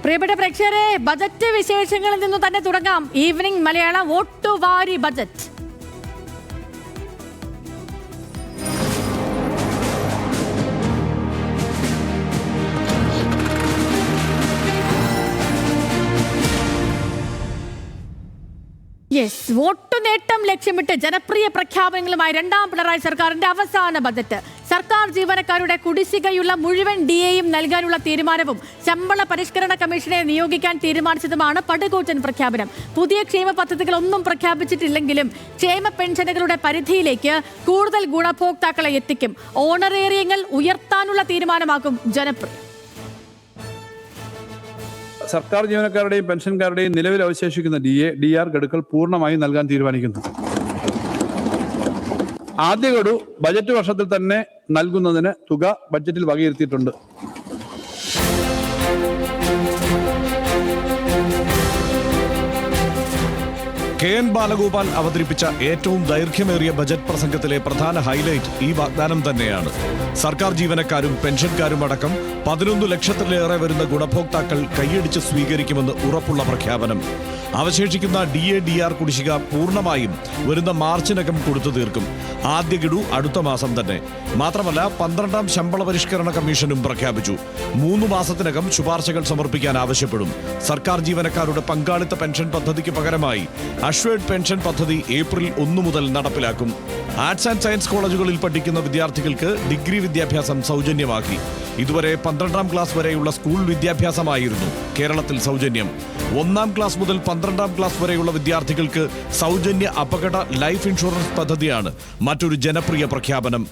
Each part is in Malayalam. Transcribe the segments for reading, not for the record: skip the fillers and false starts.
പ്രിയപ്പെട്ട പ്രേക്ഷകരെ, ബജറ്റ് വിശേഷങ്ങളിൽ നിന്നു തന്നെ തുടങ്ങാം. ഈവനിംഗ് മലയാളം വോട്ടുവാരി ബജറ്റ്. വോട്ടു നേട്ടം ലക്ഷ്യമിട്ട് ജനപ്രിയ പ്രഖ്യാപനങ്ങളുമായി രണ്ടാം പിണറായി സർക്കാരിന്റെ അവസാന ബജറ്റ്. സർക്കാർ ജീവനക്കാരുടെ കുടിശ്ശികയുള്ള മുഴുവൻ DAയും നൽകാനുള്ള തീരുമാനവും ശമ്പള പരിഷ്കരണ കമ്മീഷനെ നിയോഗിക്കാൻ തീരുമാനിച്ചതുമാണ് പടുകൂറ്റൻ പ്രഖ്യാപനം. പുതിയ ക്ഷേമ പദ്ധതികളൊന്നും പ്രഖ്യാപിച്ചിട്ടില്ലെങ്കിലും ക്ഷേമ പെൻഷനുകളുടെ പരിധിയിലേക്ക് കൂടുതൽ ഗുണഭോക്താക്കളെ എത്തിക്കും. ഓണറേറിയങ്ങൾ ഉയർത്താനുള്ള തീരുമാനമാകും ജനപ്രിയം. സർക്കാർ ജീവനക്കാരുടെയും പെൻഷൻകാരുടെയും നിലവിൽ അവശേഷിക്കുന്ന DR ഗഡുക്കൾ പൂർണ്ണമായും നൽകാൻ തീരുമാനിക്കുന്നു. ആദ്യ ഗഡു ബജറ്റ് വർഷത്തിൽ തന്നെ നൽകുന്നതിന് തുക ബജറ്റിൽ വകയിരുത്തിയിട്ടുണ്ട്. KN ബാലഗോപാൽ അവതരിപ്പിച്ച ഏറ്റവും ദൈർഘ്യമേറിയ ബജറ്റ് പ്രസംഗത്തിലെ പ്രധാന ഹൈലൈറ്റ് ഈ വാഗ്ദാനം തന്നെയാണ്. സർക്കാർ ജീവനക്കാരും പെൻഷൻകാരും അടക്കം 11 ലക്ഷത്തിലേറെ വരുന്ന ഗുണഭോക്താക്കൾ കൈയടിച്ച് സ്വീകരിക്കുമെന്ന് ഉറപ്പുള്ള പ്രഖ്യാപനം. അവശേഷിക്കുന്ന DR കുടിശ്ശിക പൂർണ്ണമായും വരുന്ന മാർച്ചിനകം കൊടുത്തു തീർക്കും. ആദ്യ ഗഡു അടുത്ത മാസം തന്നെ. മാത്രമല്ല 12ാം ശമ്പള പരിഷ്കരണ കമ്മീഷനും പ്രഖ്യാപിച്ചു. 3 മാസത്തിനകം ശുപാർശകൾ സമർപ്പിക്കാൻ ആവശ്യപ്പെടും. സർക്കാർ ജീവനക്കാരുടെ പങ്കാളിത്ത പെൻഷൻ പദ്ധതിക്ക് പകരമായി അഷ്വേർഡ് പെൻഷൻ പദ്ധതി ഏപ്രിൽ 1 മുതൽ നടപ്പിലാക്കും. ആർട്സ് ആൻഡ് സയൻസ് കോളേജുകളിൽ പഠിക്കുന്ന വിദ്യാർത്ഥികൾക്ക് ഡിഗ്രി വിദ്യാഭ്യാസം സൗജന്യമാക്കി. ഇതുവരെ 12ാം ക്ലാസ് വരെയുള്ള സ്കൂൾ വിദ്യാഭ്യാസമായിരുന്നു കേരളത്തിൽ സൗജന്യം. 1ാം ക്ലാസ് മുതൽ 12ാം ക്ലാസ് വരെയുള്ള വിദ്യാർത്ഥികൾക്ക് സൗജന്യ അപകട ലൈഫ് ഇൻഷുറൻസ് പദ്ധതിയാണ് മറ്റൊരു ജനപ്രിയ പ്രഖ്യാപനം.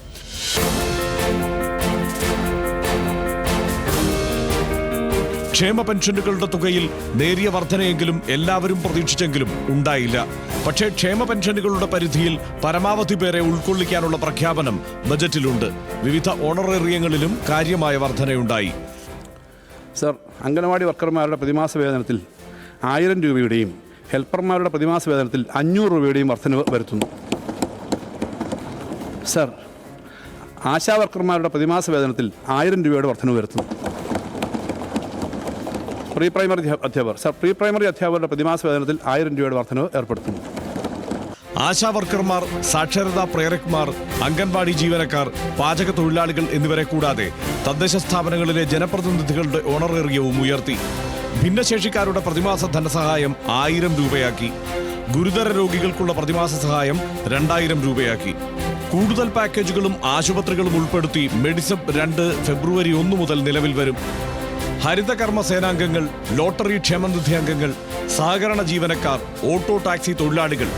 ക്ഷേമ പെൻഷനുകളുടെ തുകയിൽ നേരിയ വർധനയെങ്കിലും എല്ലാവരും പ്രതീക്ഷിച്ചെങ്കിലും ഉണ്ടായില്ല. പക്ഷേ ക്ഷേമ പെൻഷനുകളുടെ പരിധിയിൽ പരമാവധി പേരെ ഉൾക്കൊള്ളിക്കാനുള്ള പ്രഖ്യാപനം ബജറ്റിലുണ്ട്. വിവിധ ഓണറേറിയങ്ങളിലും കാര്യമായ വർധനയുണ്ടായി. സർ, അംഗനവാടി വർക്കർമാരുടെ പ്രതിമാസ വേതനത്തിൽ 1000 രൂപയുടെയും ഹെൽപ്പർമാരുടെ പ്രതിമാസ വേതനത്തിൽ 500 രൂപയുടെയും വർധന വരുത്തുന്നു. സർ, ആശാ വർക്കർമാരുടെ പ്രതിമാസ വേതനത്തിൽ 1000 രൂപയുടെ വർധന വരുത്തുന്നു. പ്രീ പ്രൈമറി അധ്യാപകരുടെ പ്രതിമാസ വേതനത്തിൽ 1000 രൂപയുടെ വർധനവ് ഏർപ്പെടുത്തുന്നു. ആശാ വർക്കർമാർ, സാക്ഷരതാ പ്രേരക്മാർ, അംഗൻവാടി ജീവനക്കാർ, പാചക തൊഴിലാളികൾ എന്നിവരെ കൂടാതെ തദ്ദേശ സ്ഥാപനങ്ങളിലെ ജനപ്രതിനിധികളുടെ ഓണറേറിയവും ഉയർത്തി. ഭിന്നശേഷിക്കാരുടെ പ്രതിമാസ ധനസഹായം 1000 രൂപയാക്കി. ഗുരുതര രോഗികൾക്കുള്ള പ്രതിമാസ സഹായം 2000 രൂപയാക്കി. കൂടുതൽ പാക്കേജുകളും ആശുപത്രികളും ഉൾപ്പെടുത്തി മെഡിസബ് 2 ഫെബ്രുവരി 1 മുതൽ നിലവിൽ വരും. ഹരിതകർമ്മ സേനാംഗങ്ങൾ, ലോട്ടറി ക്ഷേമനിധി അംഗങ്ങൾ, സഹകരണ ജീവനക്കാർ, ഓട്ടോ ടാക്സി തൊഴിലാളികൾ,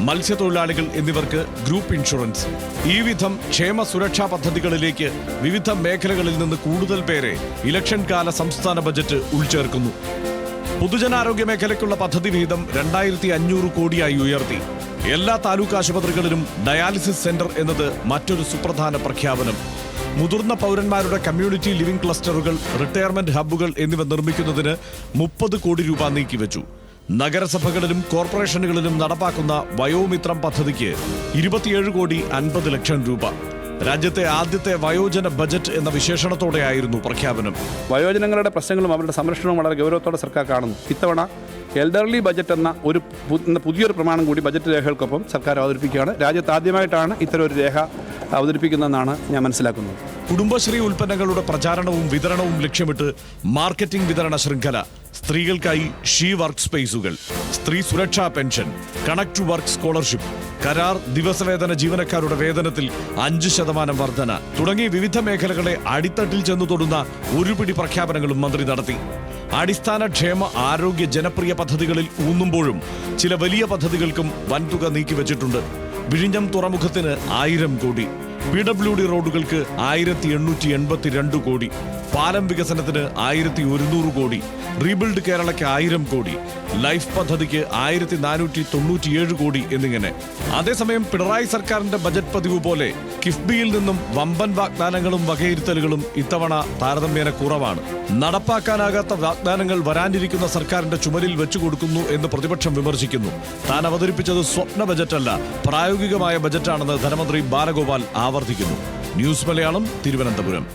മത്സ്യത്തൊഴിലാളികൾ എന്നിവർക്ക് ഗ്രൂപ്പ് ഇൻഷുറൻസ്. ഈ വിധം ക്ഷേമ സുരക്ഷാ പദ്ധതികളിലേക്ക് വിവിധ മേഖലകളിൽ നിന്ന് കൂടുതൽ പേരെ ഇലക്ഷൻ കാല സംസ്ഥാന ബജറ്റ് ഉൾച്ചേർക്കുന്നു. പൊതുജനാരോഗ്യ മേഖലയ്ക്കുള്ള പദ്ധതി വിഹിതം 2500 കോടിയായി ഉയർത്തി. എല്ലാ താലൂക്ക് ആശുപത്രികളിലും ഡയാലിസിസ് സെന്റർ എന്നത് മറ്റൊരു സുപ്രധാന പ്രഖ്യാപനം. മുതിർന്ന പൗരന്മാരുടെ കമ്മ്യൂണിറ്റി ലിവിംഗ് ക്ലസ്റ്ററുകൾ, റിട്ടയർമെന്റ് ഹബ്ബുകൾ എന്നിവ നിർമ്മിക്കുന്നതിന് 30 കോടി രൂപ നീക്കിവെച്ചു. നഗരസഭകളിലും കോർപ്പറേഷനുകളിലും നടപ്പാക്കുന്ന വയോമിത്രം പദ്ധതിക്ക് 27 കോടി 50 ലക്ഷം രൂപ. രാജ്യത്തെ ആദ്യത്തെ വയോജന ബജറ്റ് എന്ന വിശേഷണത്തോടെയായിരുന്നു പ്രഖ്യാപനം. വയോജനങ്ങളുടെ പ്രശ്നങ്ങളും അവരുടെ സംരക്ഷണവും വളരെ ഗൗരവത്തോടെ സർക്കാർ കാണുന്നു. ഇത്തവണ എൽഡർലി ബജറ്റ് എന്ന പുതിയൊരു പ്രമാണം കൂടി ബജറ്റ് രേഖകൾക്കൊപ്പം സർക്കാർ അവതരിപ്പിക്കുകയാണ്. രാജ്യത്ത് ആദ്യമായിട്ടാണ് ഇത്തരം ഒരു രേഖ അവതരിപ്പിക്കുന്നതെന്നാണ് ഞാൻ മനസ്സിലാക്കുന്നത്. കുടുംബശ്രീ ഉൽപ്പന്നങ്ങളുടെ പ്രചാരണവും വിതരണവും ലക്ഷ്യമിട്ട് മാർക്കറ്റിംഗ് വിതരണ ശൃംഖല, സ്ത്രീകൾക്കായി ഷീ വർക്ക് സ്പേസുകൾ, സ്ത്രീ സുരക്ഷാ pension, connect to work scholarship, കരാർ ദിവസവേതന ജീവനക്കാരുടെ വേതനത്തിൽ 5% വർധന തുടങ്ങി വിവിധ മേഖലകളെ അടിത്തട്ടിൽ ചെന്നു തൊടുന്ന ഒരുപിടി പ്രഖ്യാപനങ്ങളും മന്ത്രി നടത്തി. അടിസ്ഥാന ക്ഷേമ ആരോഗ്യ ജനപ്രിയ പദ്ധതികളിൽ ഊന്നുമ്പോഴും ചില വലിയ പദ്ധതികൾക്കും വൻതുക നീക്കിവെച്ചിട്ടുണ്ട്. വിഴിഞ്ഞം തുറമുഖത്തിന് 1000 കോടി, PWD റോഡുകൾക്ക് 1882 കോടി, പാലം വികസനത്തിന് 1100 കോടി, റീബിൽഡ് കേരളയ്ക്ക് 1000 കോടി, ലൈഫ് പദ്ധതിക്ക് 1497 കോടി എന്നിങ്ങനെ. അതേസമയം പിണറായി സർക്കാരിന്റെ ബജറ്റ് പതിവ് പോലെ കിഫ്ബിയിൽ നിന്നും വമ്പൻ വാഗ്ദാനങ്ങളും വകയിരുത്തലുകളും ഇത്തവണ താരതമ്യേന കുറവാണ്. നടപ്പാക്കാനാകാത്ത വാഗ്ദാനങ്ങൾ വരാനിരിക്കുന്ന സർക്കാരിന്റെ ചുമലിൽ വെച്ചുകൊടുക്കുന്നു എന്ന് പ്രതിപക്ഷം വിമർശിക്കുന്നു. താൻ അവതരിപ്പിച്ചത് സ്വപ്ന ബജറ്റല്ല, പ്രായോഗികമായ ബജറ്റാണെന്ന് ധനമന്ത്രി ബാലഗോപാൽ ആവർത്തിക്കുന്നു. ന്യൂസ് മലയാളം, തിരുവനന്തപുരം.